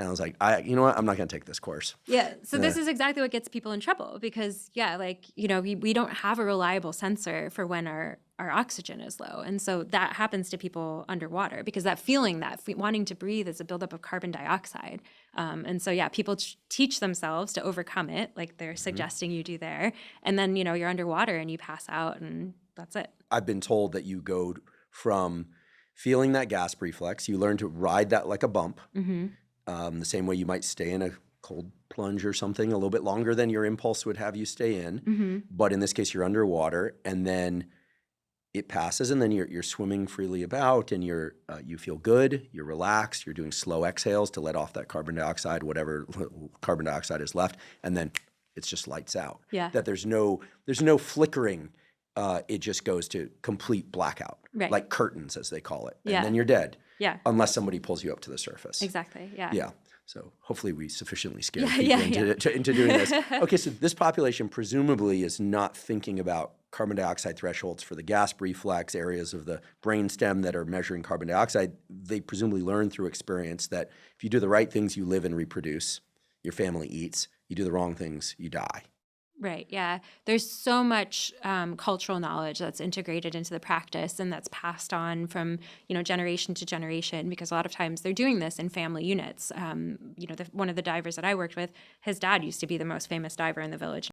And I was like, you know what? I'm not going to take this course. Yeah. So this is exactly what gets people in trouble because, we don't have a reliable sensor for when our oxygen is low. And so that happens to people underwater because that feeling, wanting to breathe is a buildup of carbon dioxide. And so, people teach themselves to overcome it, like they're suggesting you do there. And then, you're underwater and you pass out and that's it. I've been told that you go from feeling that gasp reflex, you learn to ride that like a bump, the same way you might stay in a cold plunge or something a little bit longer than your impulse would have you stay in. But in this case, you're underwater, and then it passes, and then you're swimming freely about, and you feel good, you're relaxed, you're doing slow exhales to let off that carbon dioxide, whatever carbon dioxide is left, and then it's just lights out. Yeah. That there's no flickering. It just goes to complete blackout, right. like curtains, as they call it. And Yeah. then you're dead. Yeah. Unless somebody pulls you up to the surface. Exactly. Yeah. Yeah. So hopefully we sufficiently scared people into doing this. Okay, so this population presumably is not thinking about carbon dioxide thresholds for the gasp reflex, areas of the brainstem that are measuring carbon dioxide. They presumably learn through experience that if you do the right things, you live and reproduce, your family eats. You do the wrong things, you die. Right. Yeah. There's so much cultural knowledge that's integrated into the practice and that's passed on from, generation to generation, because a lot of times they're doing this in family units. One of the divers that I worked with, his dad used to be the most famous diver in the village.